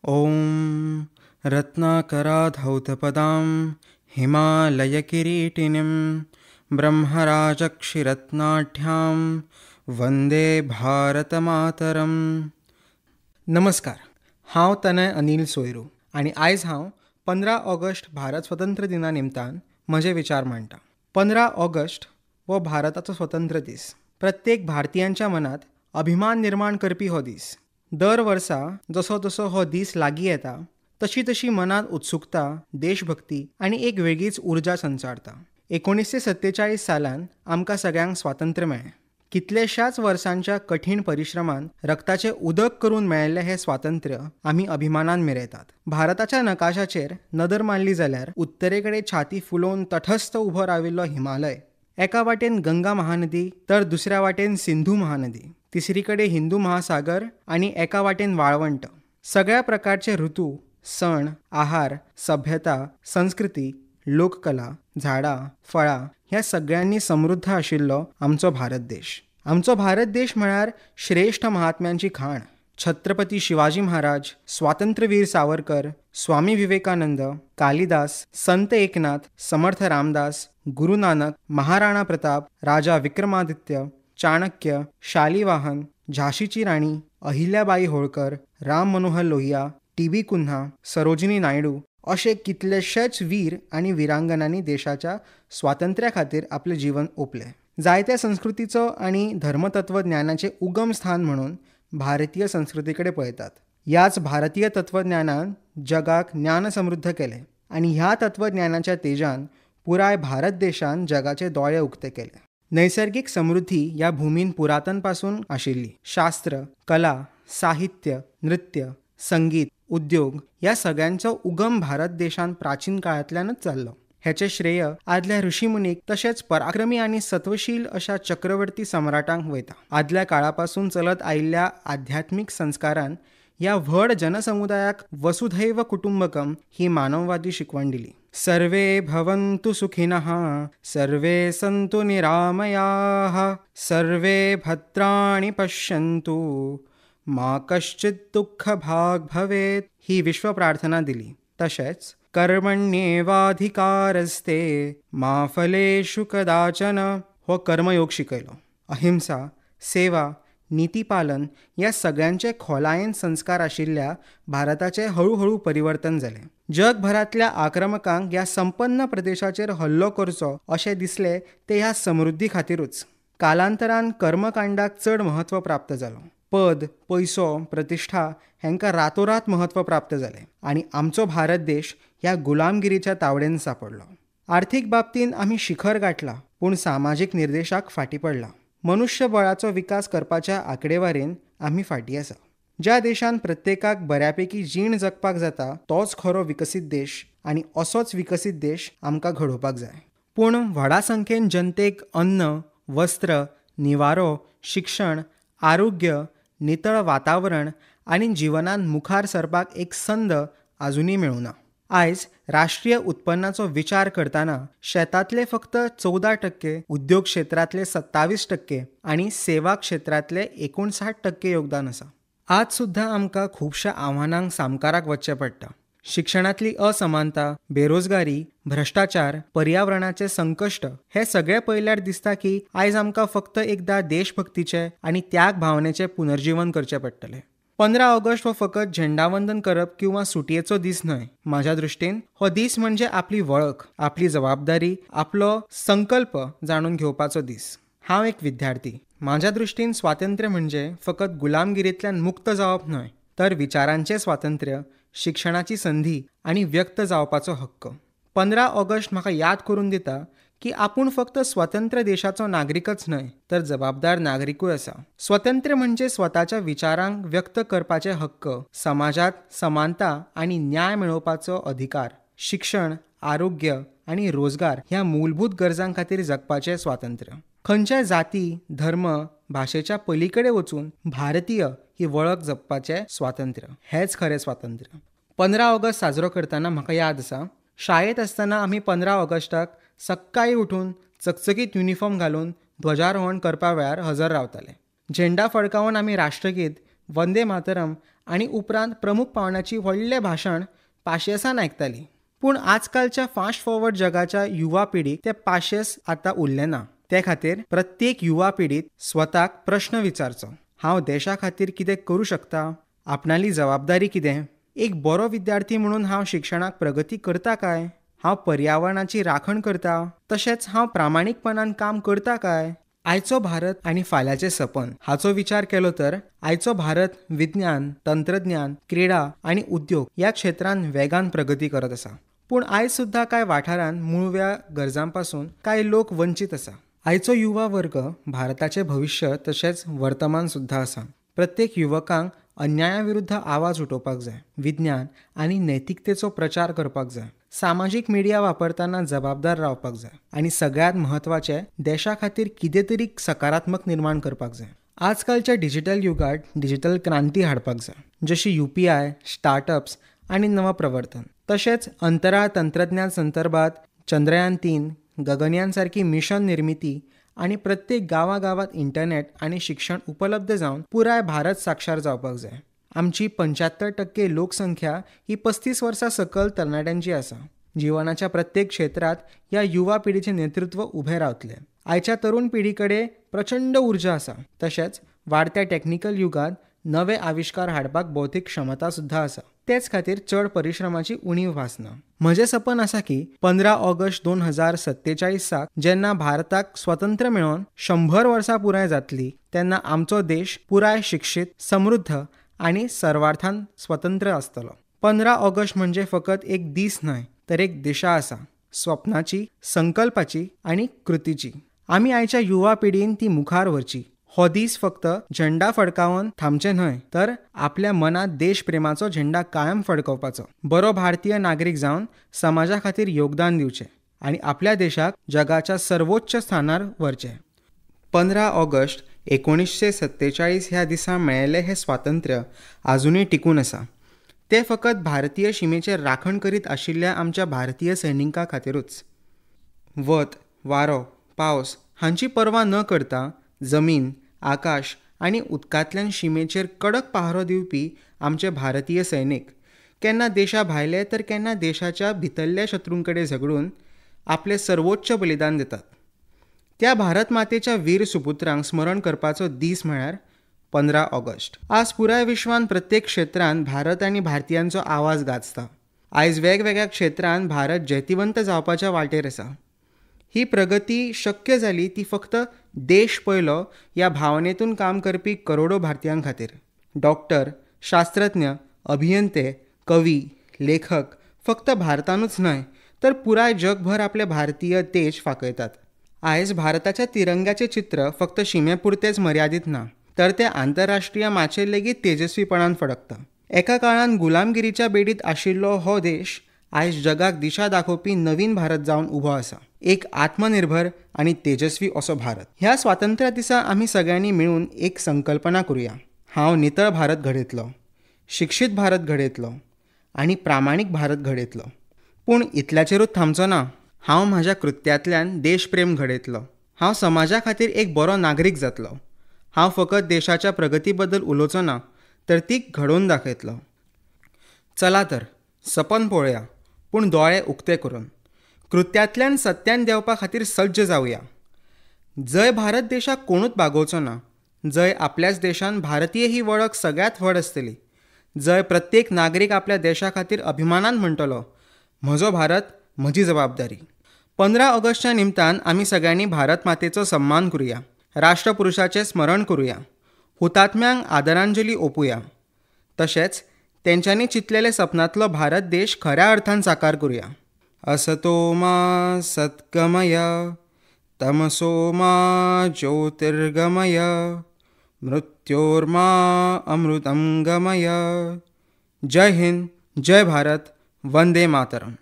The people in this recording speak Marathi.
ॐ रत्नाकराधौतपदां हिमालयकिरीटिनीं ब्रह्मराजक्षिरत्नाढ्यां वंदे भारतमातरम. नमस्कार. हांव तनय अनिल सोयरू आणि आयज हांव 15 ऑगस्ट भारत स्वतंत्र दिना निमतान म्हजे विचार मांडटां. 15 ऑगस्ट हो भारताचो स्वतंत्र दीस. प्रत्येक भारतीयांच्या मनात अभिमान निर्माण करपी हो दीस. दर वर्सा जसो जसो हो दीस लागीं येता तशी तशी मनात उत्सुकता, देशभक्ती आणि एक वेगळीच उर्जा संचारता. 1947 सालान आमकां सगळ्यांक स्वातंत्र्य मेळ्ळें. कितलेशाच वर्सांच्या कठीण परिश्रमान रक्ताचे उदक करून मेळिल्लें हें स्वातंत्र्य आमी अभिमानान मिरयतात. भारताच्या नकाशाचेर नदर मारली जाल्यार उत्तरेकडे छाती फुलोवन तटस्थ उबो राविल्लो हिमालय, एका वाटेन गंगा महानदी तर दुसऱ्या वाटेन सिंधू महानदी, तिसरीकडे हिंदू महासागर आणि एका वाटेन वाळवंट. सगळ्या प्रकारचे ऋतू, सण, आहार, सभ्यता, संस्कृती, लोककला, झाडां, फळां ह्या सगळ्यांनी समृद्ध आशिल्लो आमचो भारत देश. आमचो भारत देश म्हळ्यार श्रेष्ठ महात्म्यांची खाण. छत्रपती शिवाजी महाराज, स्वातंत्र्यवीर सावरकर, स्वामी विवेकानंद, कालिदास, संत एकनाथ, समर्थ रामदास, गुरु नानक, महाराणा प्रताप, राजा विक्रमादित्य, चाणक्य, शालिवाहन, झाशीची राणी, अहिल्याबाई होळकर, राम मनोहर लोहिया, टी.बी. कुन्हा, सरोजिनी नायडू असे कितलेशेच वीर आणि विरांगनांनी देशाच्या स्वातंत्र्या खातीर आपले जीवन ओंपले. जायत्या संस्कृतीचो आणि धर्मतत्वज्ञानाचे उगम स्थान म्हणून भारतीय संस्कृतीकडे पळयतात. ह्याच भारतीय तत्वज्ञानान जगाक ज्ञान समृद्ध केले आणि ह्या तत्वज्ञानाच्या तेजान पुराय भारत देशान जगाचे दोळे उक्ते केले. नैसर्गिक समृद्धी या भूमीन पुरातनपासून आशिल्ली. शास्त्र, कला, साहित्य, नृत्य, संगीत, उद्योग या सगळ्यांचो उगम भारत देशान प्राचीन काळांतल्यानच जाल्लो. हेचे श्रेय आदल्या ऋषीमुनीक तशेंच पराक्रमी आणि सत्वशील अशा चक्रवर्ती सम्राटांक वयता. आदल्या काळापासून चलत आयिल्ल्या आध्यात्मिक संस्कारान ह्या व्हड जनसमुदायाक वसुधैव कुटुंबकम ही मानववादी शिकवण दिली. सर्वे भवन्तु सुखिनः, सर्वे सन्तु निरामयाः, सर्वे भद्राणि पश्यन्तु, मा कश्चित् दुःख भाग भवेत् ही विश्व प्रार्थना दिली. तशेंच कर्मण्येवाधिकारस्ते मा फलेषु कदाचन हो कर्मयोग शिकयलो. अहिंसा, सेवा, नीतीपालन या सगळ्यांचे खोलायेन संस्कार आशिल्ल्या भारताचे हळूहळू परिवर्तन जालें. जगभरातल्या आक्रमकांक ह्या संपन्न प्रदेशाचेर हल्लो करचो अशें दिसले ते ह्या समृद्धी खातीरूच. कालांतरान कर्मकांडाक चड महत्व प्राप्त जालो. पद, पैसो, प्रतिष्ठा हांकां रातोरात महत्व प्राप्त जालें आणि आमचो भारत देश ह्या गुलामगिरीच्या तावडेन सापडलो. आर्थीक बाबतीन आमी शिखर गाठला, पूण सामाजीक निर्देशाक फाटीं पडला. मनुष्यबळाचो विकास करपाच्या आंकडेवारीन आमी फाटीं आसा. ज्या देशान प्रत्येकाक बऱ्यापैकी जीण जगपाक जाता तोच खरो विकसीत देश आणि असोच विकसीत देश आमकां घडोवपाक जाय. पूण व्हडा संख्येन जनतेक अन्न, वस्त्र, निवारो, शिक्षण, आरोग्य, नितळ वातावरण आणि जिवनान मुखार सरपाक एक संद आजुनी मेळूना. आयज राष्ट्रीय उत्पन्नाचो विचार करताना शेतांतले फक्त 14%, उद्योग क्षेत्रांतले 27% आणि सेवा क्षेत्रांतले 59% योगदान आसा. आज सुद्धा आमकां खुबशा आव्हानांक सामकाराक वचचें पडटा. शिक्षणांतली असमानता, बेरोजगारी, भ्रष्टाचार, पर्यावरणाचे संकश्ट हे सगळे पळयल्यार दिसता की आयज आमकां फक्त एकदा देशभक्तीचे आणि त्याग भावनेचे पुनर्जीवन करचें पडटलें. 15 ऑगस्ट हो फकत झेंडावंदन करप किंवा सुटयेचो दीस न्हय. म्हाज्या दृश्टीन हो दीस म्हणजे आपली वळख, आपली जबाबदारी, आपलो संकल्प जाणून घेवपाचो दीस. हांव एक विद्यार्थी. म्हाज्या दृश्टीन स्वातंत्र्य म्हणजे फकत गुलामगिरींतल्यान मुक्त जावप न्हय, तर विचारांचें स्वातंत्र्य, शिक्षणाची संधी आणि व्यक्त जावपाचो हक्क. 15 ऑगस्ट म्हाका याद करून दिता की आपूण फक्त स्वतंत्र देशाचो नागरिकच न्हय, तर जबाबदार नागरिकूय आसा. स्वतंत्र म्हणजे स्वताच्या विचारांक व्यक्त करपाचे हक्क, समाजात समानता आणि न्याय मेळोवपाचो अधिकार, शिक्षण, आरोग्य आणि रोजगार ह्या मूलभूत गरजां खातीर जगपाचें स्वातंत्र्य. खंयच्याय जाती, धर्म, भाशेच्या पलीकडे वचून भारतीय ही वळख जपपाचें स्वातंत्र्य हेच खरें स्वातंत्र्य. 15 ऑगस्ट साजरो करतना म्हाका याद आसा, शाळेत आसतना आमी 15 ऑगस्टाक सकाळीं उठून चकचकीत युनिफॉर्म घालून ध्वजारोहण करपा वेळार हजर रावताले. झेंडा फडकावन आमी राष्ट्रगीत, वंदे मातरम आणि उपरांत प्रमुख पावण्याची व्हडलें भाशण पाशियेसान आयकताली. पूण आजकालच्या फास्ट फॉरवर्ड जगाच्या युवा पिढीक ते पाशियेस आतां उरलें ना. ते खातीर प्रत्येक युवा पिढीत स्वताक प्रश्न विचारचो, हांव देशा खातीर कितें करूं शकता? आपणाली जबाबदारी कितें? एक बरो विद्यार्थी म्हणून हांव शिक्षणाक प्रगती करता काय? हांव पर्यावरणाची राखण करता? तशेंच हांव प्रामाणीकपणान काम करता काय? आयचो भारत आनी फाल्यांचें सपन हाचो विचार केलो तर आयचो भारत विज्ञान, तंत्रज्ञान, क्रीडा आनी उद्योग ह्या क्षेत्रांत वेगान प्रगती करत आसा. पूण आयज सुद्धा कांय वाठारांत मुळव्या गरजांपासून कांय लोक वंचीत आसा. आयचो युवा वर्ग भारताचें भविश्य तशेंच वर्तमान सुद्धा आसा. प्रत्येक युवकांक अन्याया विरुद्ध आवाज उठोवपाक जाय, विज्ञान आनी नैतिकतेचो प्रचार करपाक जाय, सामाजीक मिडिया वापरतना जबाबदार रावपाक जाय आनी सगळ्यांत म्हत्वाचें देशा खातीर कितें तरी सकारात्मक निर्माण करपाक जाय. आजकालच्या डिजिटल युगांत डिजिटल क्रांती हाडपाक जाय, जशी UPI, स्टार्टअप्स आनी नवप्रवर्तन. तशेंच अंतराळ तंत्रज्ञान संदर्भात चंद्रयान-3, गगनयान सारखी मिशन निर्मिती आनी प्रत्येक गांवागांवांत इंटरनेट आनी शिक्षण उपलब्ध जावन पुराय भारत साक्षार जावपाक जाय. आमची 75% लोकसंख्या ही 35 वर्सां सकयल तरणाट्यांची आसा. जिवनाच्या प्रत्येक क्षेत्रात ह्या युवा पिढीचें नेतृत्व उबें रावतलें. आयच्या तरुण पिढी कडेन प्रचंड उर्जा आसा. तशेंच वाडत्या टॅक्निकल युगांत नवे आविश्कार हाडपाक भौतीक क्षमता सुद्धा आसा. तेच खातीर चड परिश्रमाची उणीव भासना. म्हजें सपन आसा की 15 ऑगस्ट 2047 जेन्ना भारताक स्वतंत्र मेळोन 100 वर्सां पुराय जातली तेन्ना आमचो देश पुराय शिक्षीत, समृद्ध आनी सर्वार्थान स्वतंत्र आसतलो. 15 ऑगस्ट म्हणजे फकत एक दीस न्हय तर एक दिशा आसा, स्वप्नाची, संकल्पाची आनी कृतीची. आमी आयच्या युवा पिढीन ती मुखार व्हरची. हो दीस फक्त झेंडा फडकावन थांबचे न्हय तर आपल्या मनात देशप्रेमाचो झेंडा कायम फडकोवपाचो. बरो भारतीय नागरीक जावन समाजा खातीर योगदान दिवचें आनी आपल्या देशाक जगाच्या सर्वोच्च स्थानार व्हरचें. 15 ऑगस्ट 1947 ह्या दिसा मेळिल्लें हें स्वातंत्र्य आजुनूय टिकून आसा. तें फकत भारतीय शिमेचेर राखण करीत आशिल्ल्या आमच्या भारतीय सैनिकां खातीरूच. वत, वारो, पावस हांची पर्वा न करता जमीन, आकाश आनी उदकांतल्यान शिमेचेर कडक पहारो दिवपी आमचे भारतीय सैनीक केन्ना देशा भायले तर केन्ना देशाच्या भितरल्या शत्रूं कडेन झगडून आपलें सर्वोच्च बलिदान दितात. त्या भारत मातेच्या वीर सुपुत्रांक स्मरण करपाचो दीस म्हळ्यार 15 ऑगस्ट. आज पुराय विश्वान प्रत्येक क्षेत्रांत भारत आनी भारतीयांचो आवाज गाजता. आयज वेगवेगळ्या क्षेत्रांत भारत जैतिवंत जावपाच्या वाटेर आसा. ही प्रगती शक्य जाली ती फक्त देश पयलो ह्या भावनेतून काम करपी करोडो भारतीयां खातीर. डॉक्टर, शास्त्रज्ञ, अभियंते, कवी, लेखक फक्त भारतानूच न्हय तर पुराय जगभर आपले भारतीय तेज फाकयतात. आयज भारताच्या तिरंग्याचें चित्र फक्त शिमेपुरतेच मर्यादीत ना तर ते आंतरराष्ट्रीय माचयेर लेगीत तेजस्वीपणान फडकता. एका काळान गुलामगिरीच्या बेडीत आशिल्लो हो देश आयज जगाक दिशा दाखोवपी नवीन भारत जावन उबो आसा. एक आत्मनिर्भर आनी तेजस्वी असो भारत. ह्या स्वातंत्र्या दिसा आमी सगळ्यांनी मेळून एक संकल्पना करुया. हांव नितळ भारत घडयतलो, शिक्षीत भारत घडयतलो आनी प्रामाणीक भारत घडयतलो. पूण इतल्याचेरूच थांबचो ना. हांव म्हज्या कृत्यांतल्यान देशप्रेम घडयतलो. हांव समाजा खातीर एक बरो नागरीक जातलो. हांव फकत देशाच्या प्रगती बद्दल उलोवचो ना तर ती घडोवन दाखयतलो. चला तर सपन पळोवया पूण दोळे उक्ते करून. कृत्यांतल्यान सत्यान देवपा खातीर सज्ज जावया. जंय भारत देशाक कोणूच बागोवचो ना, जंय आपल्याच देशान भारतीय ही वळख सगळ्यांत व्हड आसतली, जंय प्रत्येक नागरीक आपल्या देशा खातीर अभिमानान म्हणटलो, म्हजो भारत, म्हजी जबाबदारी. 15 ऑगस्टच्या निमतान आमी सगळ्यांनी भारत मातेचो सन्मान करुया, राष्ट्रपुरुषाचें स्मरण करुया, हुतात्म्यांक आदरांजली ओपुया. तशेंच तेंच्यांनी चिंतलेले सपनांतलो भारत देश खऱ्या अर्थान साकार करुया. असतो मा सत्गमय तमसो मा ज्योतिर्गमय मृत्योर्मा अमृतं गमय. जय हिंद, जय भारत, वंदे मातरम.